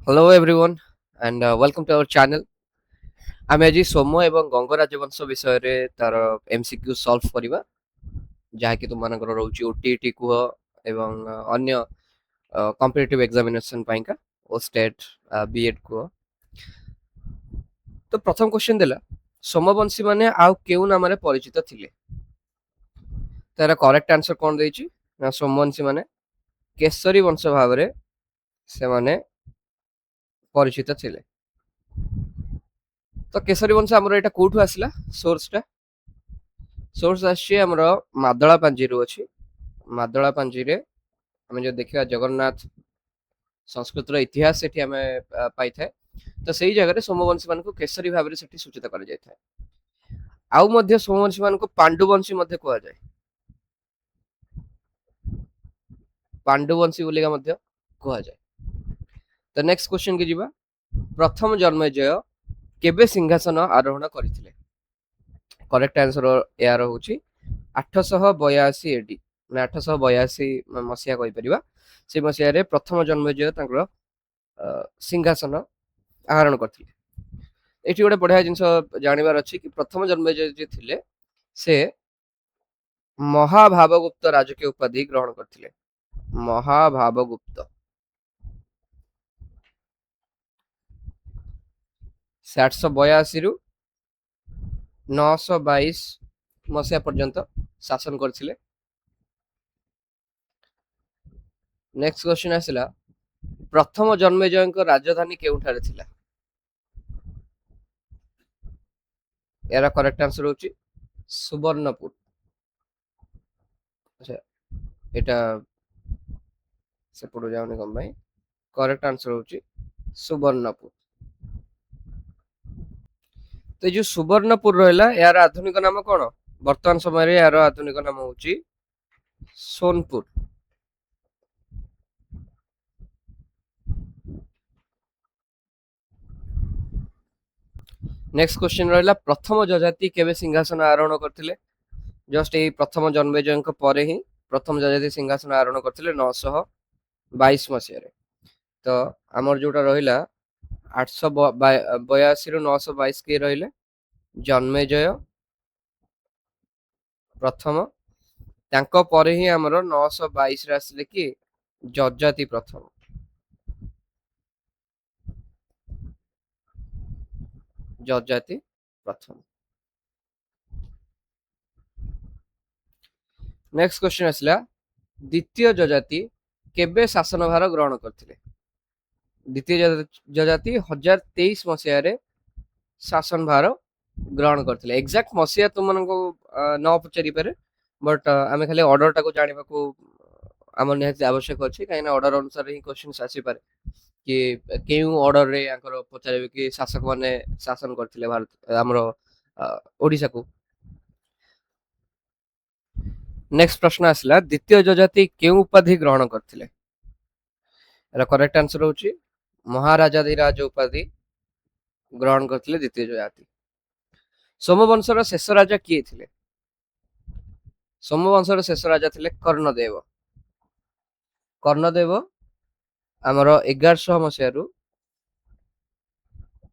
Hello everyone and welcome to our channel. ଆମେ ଆଜି ସୋମ ଏବଂ ଗଙ୍ଗ ରାଜବଂଶ ବିଷୟରେ ତାର MCQ ସଲ୍ଭ କରିବା ଯାହାକି ତୁମମାନଙ୍କର ରହୁଛି OTET କୁହ ଏବଂ ଅନ୍ୟ କମ୍ପିଟିଟିଭ୍ ଏକ୍ସାମିନେସନ୍ ପାଇଁକା ଓ ଷ୍ଟେଟ୍ B.Ed କୁହ। ତ ପ୍ରଥମ କ୍ୱେଶ୍ଚନ୍ ଦେଲା ସୋମବଂଶୀ ମାନେ ଆଉ କେଉଁ ନାମରେ ପରିଚିତ ଥିଲେ? ତାର କରେକ୍ଟ ଆନ୍ସର କ'ଣ ଦେଇଛି ନା ସୋମବଂଶୀ ମାନେ କେଶରୀ ବଂଶ ଭାବରେ ସେମାନେ ପରିଚିତ ଥିଲେ। ତ କେଶରୀ ବଂଶ ଆମର ଏଇଟା କୋଉଠୁ ଆସିଲା ସୋର୍ସଟା? सोर्स आछि हमरो मादळा पांजीरू अछि। मादळा पांजीरे हमें जो देखिबा जगन्नाथ संस्कृत रो इतिहास सेठी हमें पाई थाए। तो सही जगह रे सोमवंशी मान को केसरी भाबरे सेठी सूचित कर जाय थाए। आउ मध्य सोमवंशी मान को पांडुवंशी मध्य कोआ जाय। पांडुवंशी बोलिगा मध्य कोआ जाय। तो नेक्स्ट क्वेश्चन के जिबा प्रथम जन्मेजय केबे सिंहासन आरोहण करिथिले? करेक्ट आंसर यार होची 882 एडी माने 882 मसिया कहि परिबा। से मसिया रे प्रथम जन्मेजय तांकर सिंहासन आहरण करथिले। एठी गोटे बढ़िया जिंस जानिबार अछि कि प्रथम जन्मेजय जे थिले से महाभावगुप्त राजकीय उपाधि ग्रहण करथिले। महाभावगुप्त से 882 रु 922 मसिया पर्यंत शासन करथिले। नेक्स्ट क्वेश्चन आसिला प्रथम जन्मेजयଙ୍କ राजधानी केउठारे थिला? यार करेक्ट आंसर होची सुवर्णपुर। अच्छा एटा से पडो जाउनी कम भाई करेक्ट आंसर होची सुवर्णपुर। तो जो सुवर्णपुर रहला यार आधुनिक नाम कोन? वर्तमान समय रे यार आधुनिक नाम होची सोनपुर। नेक्स्ट क्वेश्चन रहला प्रथम जजाति केबे सिंहासन आरोहण करथिले? जस्ट ए प्रथम जन्मेजयଙ୍କ ପରେ ହିଁ प्रथम जजाति सिंहासन आरोहण करथिले 922 मसिया रे। तो हमर जोटा रहिला 882 रु 922 के रहिले जन्मेजय प्रथम तांको ପରେ ହିଁ हमर 922 रे आसिले कि जजाति प्रथम। जजाति प्रथम। नेक्स्ट क्वेश्चन आसिला द्वितीय जजाति केबे शासन भार ग्रहण करथिले? द्वितीय जजाति 1023 मसिया रे शासन भार ग्रहण करथिले। एग्जैक्ट मसिया तुमनको न पचारि पारे बट आमे खाली ऑर्डर टाको जानिबा को आम निहाती आवश्यक अछि काइना ऑर्डर अनुसार ही क्वेश्चन आसी पारे कि केउ ऑर्डर रे आकर पचारिबे कि शासक माने शासन करथिले भारत हमरो ओडिसा को। नेक्स्ट प्रश्न आसिला द्वितीय जजाति केउ उपाधि ग्रहण करथिले? एरा करेक्ट आंसर होची महाराजाधिराज उपाधि ग्रहण करथिले द्वितीय जजाति। सोमवंशर शेष राजा किए थिले? सोमवंशर शेष राजा थिले कर्णदेव। कर्णदेव आमर 1100 मसिया रु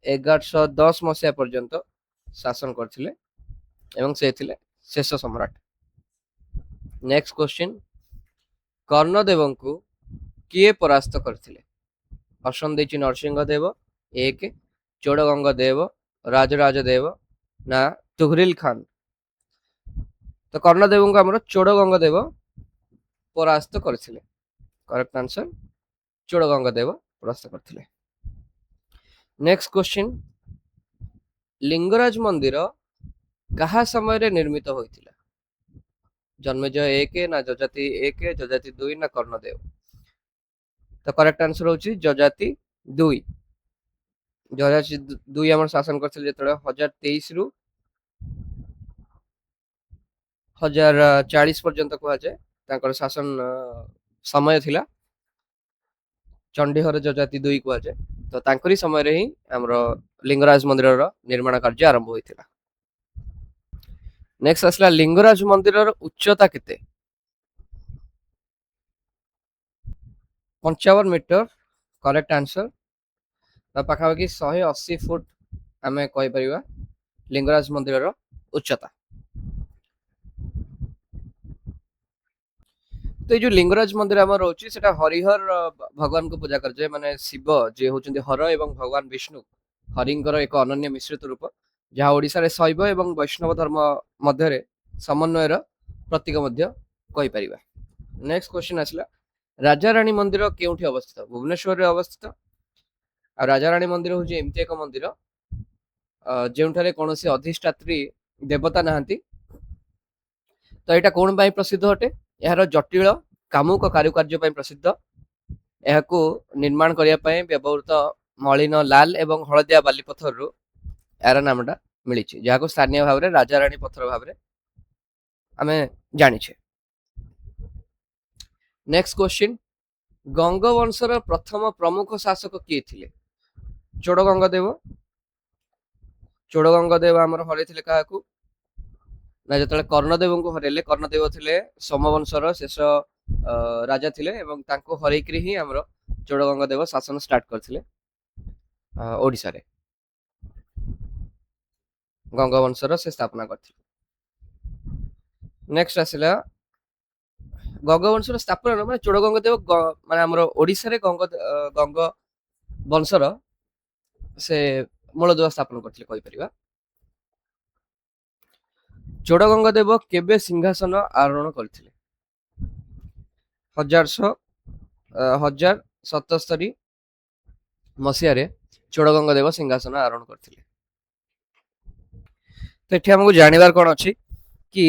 1110 मसिया पर्यंत शासन करथिले एवं से थिले शेष सम्राट। नेक्स्ट क्वेश्चन कर्णदेवଙ୍କୁ किए परास्त करथिले? ऑप्शन देछि नरसिंह देव 1 चोड़गंग देव राजराज देव ना तुगरिल खान। तो कर्णदेवଙ୍କୁ हमर चोड़गंग देव परास्त करथिले। करेक्ट आंसर चोड़गंग देव परास्त करथिले। नेक्स्ट क्वेश्चन लिंगराज मंदिर कहा समय रे निर्मित होइतिला? जन्मेजय 1 ना जजाति 1 जजाति 2 ना कर्णदेव? तो करेक्ट आंसर होची जजाति 2। जजाति 2 हमर शासन करथिले जेतले 1023 रु 1040 पर्यंत को जाय तांकर शासन समय थिला। चंडीहर जजाति 2 को जाय तो तांकरी समय रे ही हमरो लिंगराज मंदिर रो निर्माण कार्य आरंभ होइतिला। नेक्स्ट असला लिंगराज मंदिर रो उच्चता केते? 55 मीटर करेक्ट आंसर ପାଖାପାଖି 180 ଫୁଟ ଆମେ କହିପାରିବା ଲିଙ୍ଗରାଜ ମନ୍ଦିରର ଉଚ୍ଚତା। ତ ଏଇ ଯୋଉ ଲିଙ୍ଗରାଜ ମନ୍ଦିର ଆମର ରହୁଛି ସେଟା ହରିହର ଭଗବାନଙ୍କୁ ପୂଜା କରାଯାଏ, ମାନେ ଶିବ ଯିଏ ହଉଛନ୍ତି ହର ଏବଂ ଭଗବାନ ବିଷ୍ଣୁ ହରିଙ୍କର ଏକ ଅନନ୍ୟ ମିଶ୍ରିତ ରୂପ, ଯାହା ଓଡ଼ିଶାରେ ଶୈବ ଏବଂ ବୈଷ୍ଣବ ଧର୍ମ ମଧ୍ୟରେ ସମନ୍ୱୟର ପ୍ରତୀକ ମଧ୍ୟ କହିପାରିବା। ନେକ୍ସଟ କ୍ୱେଶ୍ଚନ ଆସିଲା, ରାଜାରାଣୀ ମନ୍ଦିର କେଉଁଠି ଅବସ୍ଥିତ? ଭୁବନେଶ୍ୱରରେ ଅବସ୍ଥିତ। ଆଉ ରାଜାରାଣୀ ମନ୍ଦିର ହଉଛି ଏମିତି ଏକ ମନ୍ଦିର ଯେଉଁଠାରେ କୌଣସି ଅଧିଷ୍ଠାତ୍ରୀ ଦେବତା ନାହାନ୍ତି। ତ ଏଇଟା କଣ ପାଇଁ ପ୍ରସିଦ୍ଧ ଅଟେ? ଏହାର ଜଟିଳ କାମୁକ କାରୁକାର୍ଯ୍ୟ ପାଇଁ ପ୍ରସିଦ୍ଧ। ଏହାକୁ ନିର୍ମାଣ କରିବା ପାଇଁ ବ୍ୟବହୃତ ମଳିନ ଲାଲ ଏବଂ ହଳଦିଆ ବାଲି ପଥରରୁ ଏହାର ନାମଟା ମିଳିଛି, ଯାହାକୁ ସ୍ଥାନୀୟ ଭାବରେ ରାଜାରାଣୀ ପଥର ଭାବରେ ଆମେ ଜାଣିଛେ। ନେକ୍ସଟ କ୍ୱେଶ୍ଚିନ୍, ଗଙ୍ଗବଂଶର ପ୍ରଥମ ପ୍ରମୁଖ ଶାସକ କିଏ ଥିଲେ? ଚୋଡ଼ଗଙ୍ଗଦେବ। ଚୋଡ଼ଗଙ୍ଗଦେବ ଆମର ହରେଇଥିଲେ କାହାକୁ? ନା ଯେତେବେଳେ କର୍ଣ୍ଣଦେବଙ୍କୁ ହରେଇଲେ, କର୍ଣ୍ଣଦେବ ଥିଲେ ସୋମବଂଶର ଶେଷ ରାଜା ଥିଲେ ଏବଂ ତାଙ୍କୁ ହରେଇକିରି ହିଁ ଆମର ଚୋଡ଼ଗଙ୍ଗଦେବ ଶାସନ ଷ୍ଟାର୍ଟ କରିଥିଲେ ଓଡ଼ିଶାରେ। ଗଙ୍ଗବଂଶର ସେ ସ୍ଥାପନା କରିଥିଲେ। ନେକ୍ସଟ ଆସିଲା, ଗଙ୍ଗବଂଶର ସ୍ଥାପନା ମାନେ ଚୋଡ଼ଗଙ୍ଗଦେବ ମାନେ ଆମର ଓଡ଼ିଶାରେ ଗଙ୍ଗ ବଂଶର ସେ ମୂଳଦୁଆ ସ୍ଥାପନ କରିଥିଲେ କହିପାରିବା। ଚୋଡ଼ଗଙ୍ଗଦେବ କେବେ ସିଂହାସନ ଆରୋହଣ କରିଥିଲେ? 1177 ମସିହାରେ ଚୋଡ଼ଗଙ୍ଗଦେବ ସିଂହାସନ ଆରୋହଣ କରିଥିଲେ। ତ ଏଠି ଆମକୁ ଜାଣିବାର କଣ ଅଛି କି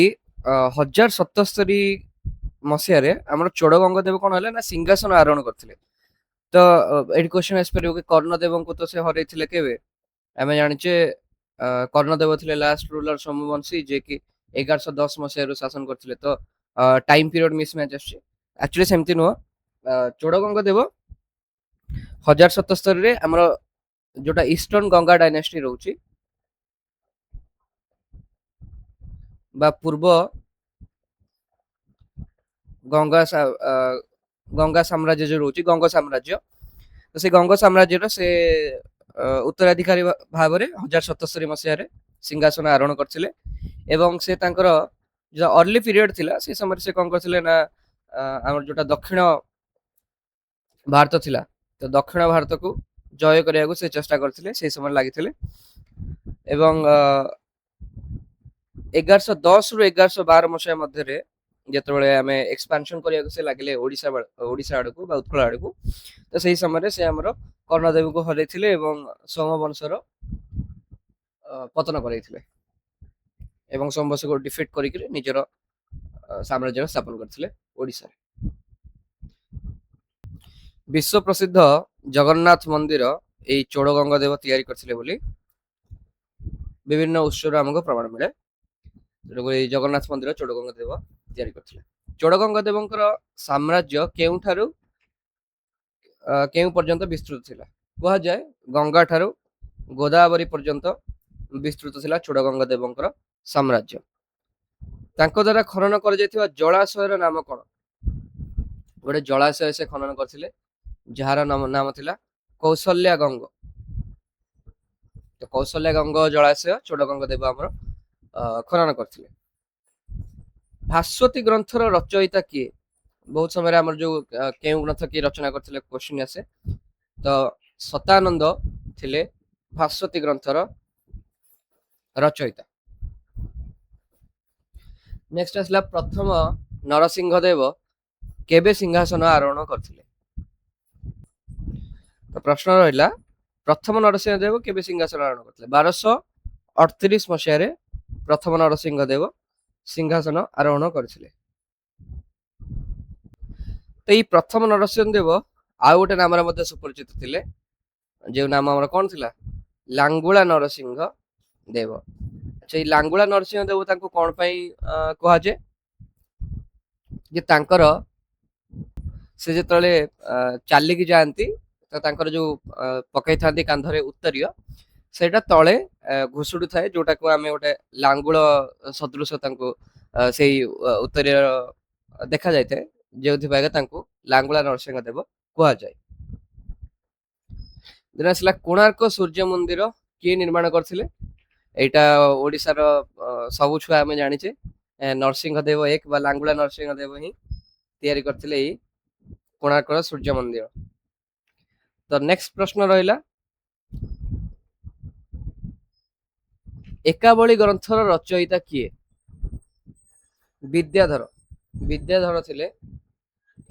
1077 ମସିହାରେ ଆମର ଚୋଡ଼ଗଙ୍ଗଦେବ କଣ ହେଲେ ନା ସିଂହାସନ ଆରୋହଣ କରିଥିଲେ। ତ ଏଠି କ୍ୱେଶ୍ଚନ ଆସିପାରିବ କି କର୍ଣ୍ଣଦେବଙ୍କୁ ତ ସେ ହରେଇଥିଲେ କେବେ? ଆମେ ଜାଣିଛେ କର୍ଣ୍ଣଦେବ ଥିଲେ ଲାଷ୍ଟ ରୁଲର ସୋମବଂଶୀ, ଯିଏ କି 1110 ମସିହାରୁ ଶାସନ କରିଥିଲେ। ତ ଟାଇମ ପିରିୟଡ ମିସମ୍ୟାଚ ଆସୁଛି। ଆକ୍ଚୁଆଲି ସେମିତି ନୁହଁ, ଚୋଡ଼ଗଙ୍ଗଦେବ 1077 ରେ ଆମର ଯୋଉଟା ଇଷ୍ଟର୍ଣ୍ଣ ଗଙ୍ଗା ଡାଇନାଷ୍ଟି ରହୁଛି ବା ପୂର୍ବ ଗଙ୍ଗା ସାମ୍ରାଜ୍ୟ ଯୋଉ ରହୁଛି ଗଙ୍ଗ ସାମ୍ରାଜ୍ୟ, ତ ସେ ଗଙ୍ଗ ସାମ୍ରାଜ୍ୟର ସେ ଉତ୍ତରାଧିକାରୀ ଭାବରେ 1077 ମସିହାରେ ସିଂହାସନ ଆରୋହଣ କରିଥିଲେ। ଏବଂ ସେ ତାଙ୍କର ଯୋଉ ଅର୍ଲି ପିରିୟଡ ଥିଲା ସେ ସମୟରେ ସେ କଣ କରିଥିଲେ ନା ଆମର ଯୋଉଟା ଦକ୍ଷିଣ ଭାରତ ଥିଲା, ତ ଦକ୍ଷିଣ ଭାରତକୁ ଜୟ କରିବାକୁ ସେ ଚେଷ୍ଟା କରିଥିଲେ, ସେଇ ସମୟରେ ଲାଗିଥିଲେ। ଏବଂ 1110 ରୁ 1112 ମସିହା ମଧ୍ୟରେ ଯେତେବେଳେ ଆମେ ଏକ୍ସପାନସନ କରିବାକୁ ସେ ଲାଗିଲେ ଓଡ଼ିଶା ଆଡକୁ ବା ଉତ୍କଳ ଆଡକୁ, ତ ସେଇ ସମୟରେ ସେ ଆମର କର୍ଣ୍ଣଦେବଙ୍କୁ ହରେଇଥିଲେ ଏବଂ ସୋମବଂଶର ପତନ କରାଇଥିଲେ ଏବଂ ସୋମବଂଶକୁ ଡିଫିଟ୍ କରିକି ନିଜର ସାମ୍ରାଜ୍ୟ ସ୍ଥାପନ କରିଥିଲେ ଓଡ଼ିଶାରେ। ବିଶ୍ୱ ପ୍ରସିଦ୍ଧ ଜଗନ୍ନାଥ ମନ୍ଦିର ଏଇ ଚୋଡ଼ଗଙ୍ଗଦେବ ତିଆରି କରିଥିଲେ ବୋଲି ବିଭିନ୍ନ ଉତ୍ସରୁ ଆମକୁ ପ୍ରମାଣ ମିଳେ। ଏଇ ଜଗନ୍ନାଥ ମନ୍ଦିର ଚୋଡ଼ଗଙ୍ଗଦେବ ତିଆରି କରିଥିଲେ। ଚୋଡ଼ଗଙ୍ଗଦେବଙ୍କର ସାମ୍ରାଜ୍ୟ କେଉଁଠାରୁ କେଉଁ ପର୍ଯ୍ୟନ୍ତ ବିସ୍ତୃତ ଥିଲା? କୁହାଯାଏ ଗଙ୍ଗା ଠାରୁ ଗୋଦାବରୀ ପର୍ଯ୍ୟନ୍ତ ବିସ୍ତୃତ ଥିଲା ଚୋଡ଼ଗଙ୍ଗଦେବଙ୍କର ସାମ୍ରାଜ୍ୟ। ତାଙ୍କ ଦ୍ୱାରା ଖନନ କରାଯାଇଥିବା ଜଳାଶୟର ନାମ କଣ? ଗୋଟେ ଜଳାଶୟ ସେ ଖନନ କରିଥିଲେ ଯାହାର ନାମ ଥିଲା କୌଶଲ୍ୟା ଗଙ୍ଗ। ତ କୌଶଲ୍ୟା ଗଙ୍ଗ ଜଳାଶୟ ଚୋଡ଼ଗଙ୍ଗଦେବ ଆମର ଖନନ କରିଥିଲେ। ଭାସ୍ୱତୀ ଗ୍ରନ୍ଥର ରଚୟିତା କିଏ? ବହୁତ ସମୟରେ ଆମର ଯୋଉ କେଉଁ ଗ୍ରନ୍ଥ କିଏ ରଚନା କରିଥିଲେ କ୍ୱେଶ୍ଚିନ୍ ଆସେ। ତ ଶତାନନ୍ଦ ଥିଲେ ଭାସ୍ୱତୀ ଗ୍ରନ୍ଥର ରଚୟିତା। ନେକ୍ସଟ ଆସିଲା, ପ୍ରଥମ ନରସିଂହ ଦେବ କେବେ ସିଂହାସନ ଆରୋହଣ କରିଥିଲେ? ତ ପ୍ରଶ୍ନ ରହିଲା, ପ୍ରଥମ ନରସିଂହ ଦେବ କେବେ ସିଂହାସନ ଆରୋହଣ କରିଥିଲେ? 1238 ମସିହାରେ ପ୍ରଥମ ନରସିଂହ ଦେବ ସିଂହାସନ ଆରୋହଣ କରିଥିଲେ। ତ ଏଇ ପ୍ରଥମ ନରସିଂହ ଦେବ ଆଉ ଗୋଟେ ନାମରେ ମଧ୍ୟ ସୁପରିଚିତ ଥିଲେ, ଯେଉଁ ନାମ ଆମର କଣ ଥିଲା? ଲାଙ୍ଗୁଳା ନରସିଂହ ଦେବ। ଆଚ୍ଛା, ଏଇ ଲାଙ୍ଗୁଳା ନରସିଂହ ଦେବ ତାଙ୍କୁ କଣ ପାଇଁ କୁହାଯାଏ? ଯେ ତାଙ୍କର ସେ ଯେତେବେଳେ ଚାଲିକି ଯାଆନ୍ତି ତ ତାଙ୍କର ଯୋଉ ପକେଇଥାନ୍ତି କାନ୍ଧରେ ଉତ୍ତରୀୟ, ସେଇଟା ତଳେ ଘୁଷୁଡୁ ଥାଏ, ଯୋଉଟାକୁ ଆମେ ଗୋଟେ ଲାଙ୍ଗୁଳ ସଦୃଶ ତାଙ୍କୁ ସେଇ ଉତ୍ତରୀୟ ଦେଖା ଯାଇଥାଏ, ଯେଉଁଥିପାଇଁ ତାଙ୍କୁ ଲାଙ୍ଗୁଳା ନରସିଂହ ଦେବ କୁହାଯାଏ। ଦେନ୍ ଆସିଲା କୋଣାର୍କ ସୂର୍ଯ୍ୟ ମନ୍ଦିର କିଏ ନିର୍ମାଣ କରିଥିଲେ? ଏଇଟା ଓଡ଼ିଶାର ସବୁ ଛୁଆ ଆମେ ଜାଣିଛେ, ନରସିଂହଦେବ ଏକ ବା ଲାଙ୍ଗୁଳା ନରସିଂହଦେବ ହିଁ ତିଆରି କରିଥିଲେ ଏଇ କୋଣାର୍କର ସୂର୍ଯ୍ୟ ମନ୍ଦିର। ତ ନେକ୍ସଟ ପ୍ରଶ୍ନ ରହିଲା, ଏକାବଳୀ ଗ୍ରନ୍ଥର ରଚୟିତା କିଏ? ବିଦ୍ୟାଧର। ବିଦ୍ୟାଧର ଥିଲେ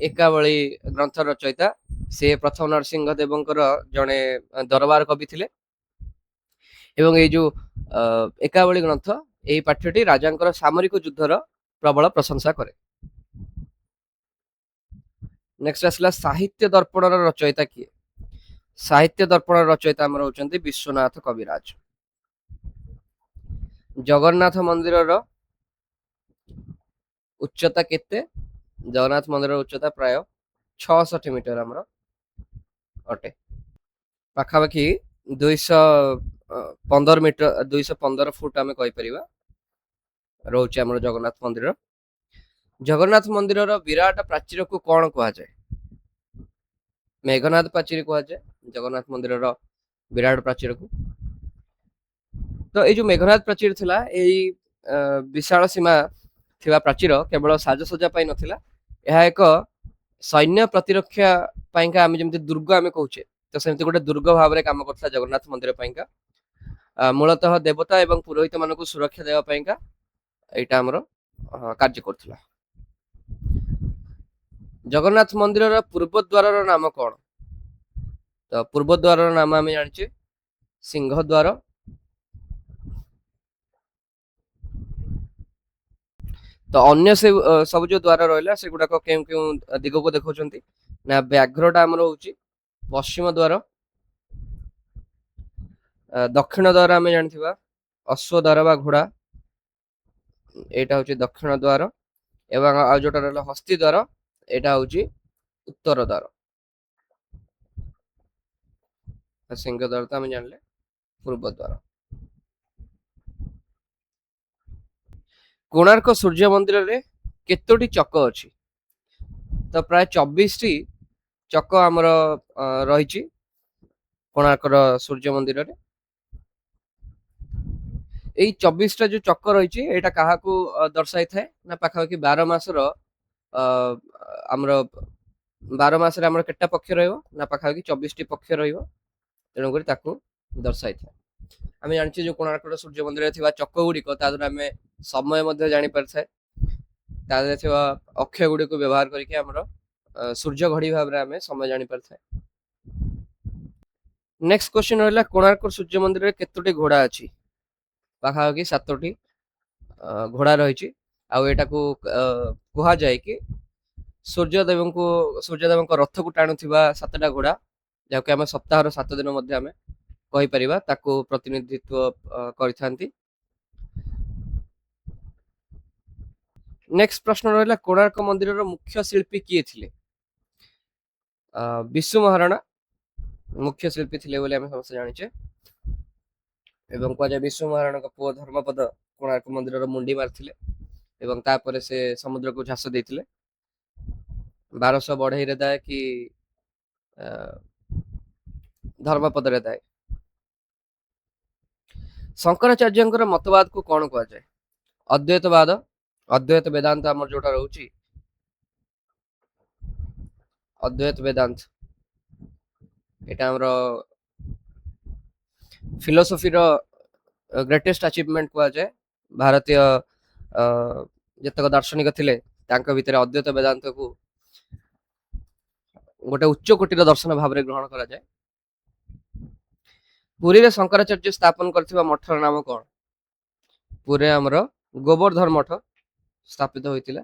ଏକାବଳୀ ଗ୍ରନ୍ଥ ରଚୟିତା। ସେ ପ୍ରଥମ ନରସିଂହ ଦେବଙ୍କର ଜଣେ ଦରବାର କବି ଥିଲେ ଏବଂ ଏଇ ଯୋଉ ଏକାବଳୀ ଗ୍ରନ୍ଥ, ଏହି ପାଠ୍ୟଟି ରାଜାଙ୍କର ସାମରିକ ଯୁଦ୍ଧର ପ୍ରବଳ ପ୍ରଶଂସା କରେ। ନେକ୍ସଟ ଆସିଲା ସାହିତ୍ୟ ଦର୍ପଣର ରଚୟିତା କିଏ? ସାହିତ୍ୟ ଦର୍ପଣର ରଚୟିତା ଆମର ହଉଛନ୍ତି ବିଶ୍ୱନାଥ କବିରାଜ। ଜଗନ୍ନାଥ ମନ୍ଦିରର ଉଚ୍ଚତା କେତେ? ଜଗନ୍ନାଥ ମନ୍ଦିରର ଉଚ୍ଚତା ପ୍ରାୟ 66 ମିଟର ଆମର ଅଟେ। ପାଖାପାଖି 215 ମିଟର 215 ଫୁଟ ଆମେ କହିପାରିବା ରହୁଛି ଆମର ଜଗନ୍ନାଥ ମନ୍ଦିର। ଜଗନ୍ନାଥ ମନ୍ଦିରର ବିରାଟ ପ୍ରାଚୀରକୁ କଣ କୁହାଯାଏ? ମେଘନାଦ ପ୍ରାଚୀର କୁହାଯାଏ ଜଗନ୍ନାଥ ମନ୍ଦିରର ବିରାଟ ପ୍ରାଚୀରକୁ। ତ ଏଇ ଯୋଉ ମେଘନାଦ ପ୍ରାଚୀର ଥିଲା, ଏଇ ବିଶାଳ ସୀମା ଥିବା ପ୍ରାଚୀର କେବଳ ସାଜସଜ୍ଜା ପାଇଁ ନଥିଲା, ଏହା ଏକ ସୈନ୍ୟ ପ୍ରତିରକ୍ଷା ପାଇଁକା, ଆମେ ଯେମିତି ଦୁର୍ଗ ଆମେ କହୁଛେ, ତ ସେମିତି ଗୋଟେ ଦୁର୍ଗ ଭାବରେ କାମ କରୁଥିଲା ଜଗନ୍ନାଥ ମନ୍ଦିର ପାଇଁକା। ମୂଳତଃ ଦେବତା ଏବଂ ପୁରୋହିତ ମାନଙ୍କୁ ସୁରକ୍ଷା ଦେବା ପାଇଁକା ଏଇଟା ଆମର କାର୍ଯ୍ୟ କରୁଥିଲା। ଜଗନ୍ନାଥ ମନ୍ଦିରର ପୂର୍ବ ଦ୍ୱାରର ନାମ କଣ? ତ ପୂର୍ବ ଦ୍ୱାରର ନାମ ଆମେ ଜାଣିଛେ ସିଂହ ଦ୍ୱାର। ତ ଅନ୍ୟ ସେ ସବୁ ଯୋଉ ଦ୍ୱାର ରହିଲା ସେଗୁଡାକ କେଉଁ କେଉଁ ଦିଗକୁ ଦେଖାଉଛନ୍ତି ନା, ବ୍ୟାଘ୍ରଟା ଆମର ହଉଛି ପଶ୍ଚିମ ଦ୍ୱାର, ଦକ୍ଷିଣ ଦ୍ୱାର ଆମେ ଜାଣିଥିବା ଅଶ୍ୱ ଦ୍ୱାର ବା ଘୋଡା, ଏଇଟା ହଉଛି ଦକ୍ଷିଣ ଦ୍ୱାର, ଏବଂ ଆଉ ଯୋଉଟା ରହିଲା ହସ୍ତି ଦ୍ୱାର, ଏଇଟା ହଉଛି ଉତ୍ତର ଦ୍ୱାର। ସିଂହ ଦ୍ୱାର ତ ଆମେ ଜାଣିଲେ ପୂର୍ବ ଦ୍ୱାର। କୋଣାର୍କ ସୂର୍ଯ୍ୟ ମନ୍ଦିରରେ କେତୋଟି ଚକ ଅଛି? ତ ପ୍ରାୟ 24ଟି ଚକ ଆମର ରହିଛି କୋଣାର୍କର ସୂର୍ଯ୍ୟ ମନ୍ଦିରରେ। ଏଇ 24ଟା ଯୋଉ ଚକ ରହିଛି, ଏଇଟା କାହାକୁ ଦର୍ଶାଇଥାଏ ନା, ପାଖାପାଖି 12 ମାସର ଆମର 12 ମାସରେ ଆମର କେତେଟା ପକ୍ଷ ରହିବ ନା, ପାଖାପାଖି 24ଟି ପକ୍ଷ ରହିବ, ତେଣୁକରି ତାକୁ ଦର୍ଶାଇଥାଏ। ଆମେ ଜାଣିଛେ ଯୋଉ କୋଣାର୍କର ସୂର୍ଯ୍ୟ ମନ୍ଦିରରେ ଥିବା ଚକ ଗୁଡିକ, ତା ଦ୍ୱାରା ଆମେ ସମୟ ମଧ୍ୟ ଜାଣିପାରିଥାଏ। ତା ଦେହରେ ଥିବା ଅକ୍ଷୟ ଗୁଡିକୁ ବ୍ୟବହାର କରିକି ଆମର ସୂର୍ଯ୍ୟ ଘଡି ଭାବରେ ଆମେ ସମୟ ଜାଣିପାରିଥାଏ। ନେକ୍ସଟ କ୍ୱେଶ୍ଚନ ରହିଲା, କୋଣାର୍କ ସୂର୍ଯ୍ୟ ମନ୍ଦିରରେ କେତୋଟି ଘୋଡା ଅଛି? ପାଖାପାଖି 7ଟି ଘୋଡା ରହିଛି। ଆଉ ଏଟାକୁ କୁହାଯାଏ କି ସୂର୍ଯ୍ୟଦେବଙ୍କ ରଥକୁ ଟାଣୁଥିବା 7ଟା ଘୋଡା, ଯାହାକୁ ଆମେ ସପ୍ତାହର 7 ଦିନ ମଧ୍ୟ ଆମେ କହିପାରିବା, ତାକୁ ପ୍ରତିନିଧିତ୍ୱ କରିଥାନ୍ତି। ନେକ୍ସଟ ପ୍ରଶ୍ନ ରହିଲା, କୋଣାର୍କ ମନ୍ଦିରର ମୁଖ୍ୟ ଶିଳ୍ପୀ କିଏ ଥିଲେ? ବିଶୁ ମହାରଣା ମୁଖ୍ୟ ଶିଳ୍ପୀ ଥିଲେ ବୋଲି ଆମେ ସମସ୍ତେ ଜାଣିଛେ, ଏବଂ କୁହାଯାଏ ବିଶୁ ମହାରଣାଙ୍କ ପୁଅ ଧର୍ମପଦ କୋଣାର୍କ ମନ୍ଦିରର ମୁଣ୍ଡି ମାରିଥିଲେ ଏବଂ ତାପରେ ସେ ସମୁଦ୍ରକୁ ଝାସ ଦେଇଥିଲେ। 1200 ବଢେଇରେ ଦାଏ କି ଧର୍ମପଦରେ ଦାଏ। ଶଙ୍କରାଚାର୍ଯ୍ୟଙ୍କର ମତବାଦକୁ କଣ କୁହାଯାଏ? ଅଦ୍ୱୈତବାଦ, ଅଦ୍ୱୈତ ବେଦାନ୍ତ ଆମର ଯୋଉଟା ରହୁଛି, ଅଦ୍ୱୈତ ବେଦାନ୍ତ, ଏଟା ଆମର ଫିଲୋସଫିର ଗ୍ରେଟେଷ୍ଟ ଆଚିଭମେଣ୍ଟ କୁହାଯାଏ। ଭାରତୀୟ ଯେତେକ ଦାର୍ଶନିକ ଥିଲେ ତାଙ୍କ ଭିତରେ ଅଦ୍ୱୈତ ବେଦାନ୍ତକୁ ଗୋଟେ ଉଚ୍ଚ କୋଟିର ଦର୍ଶନ ଭାବରେ ଗ୍ରହଣ କରାଯାଏ। ପୁରୀରେ ଶଙ୍କରାଚାର୍ଯ୍ୟ ସ୍ଥାପନ କରିଥିବା ମଠର ନାମ କଣ? ପୁରୀରେ ଆମର ଗୋବର୍ଦ୍ଧନ ମଠ ସ୍ଥାପିତ ହୋଇଥିଲା।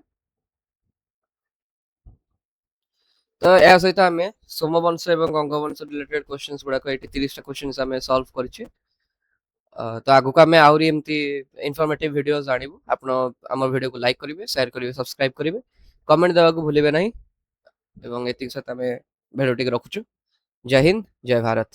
ତ ଏହା ସହିତ ଆମେ ସୋମବଂଶ ଏବଂ ଗଙ୍ଗବଂଶ ରିଲେଟେଡ କ୍ୱେଶ୍ଚନ୍ସ ଗୁଡାକ, ଏଠି 30ଟା କ୍ୱେଶ୍ଚନ୍ସ ଆମେ ସଲ୍ଭ କରିଛେ। ତ ଆଗକୁ ଆମେ ଆହୁରି ଏମିତି ଇନଫର୍ମେଟିଭ ଭିଡିଓ ଜାଣିବୁ। ଆପଣ ଆମ ଭିଡିଓକୁ ଲାଇକ୍ କରିବେ, ସେୟାର କରିବେ, ସବସ୍କ୍ରାଇବ କରିବେ, କମେଣ୍ଟ ଦେବାକୁ ଭୁଲିବେ ନାହିଁ। ଏବଂ ଏତିକି ସହିତ ଆମେ ଭିଡିଓଟିକୁ ରଖୁଛୁ। ଜୟ ହିନ୍ଦ, ଜୟ ଭାରତ।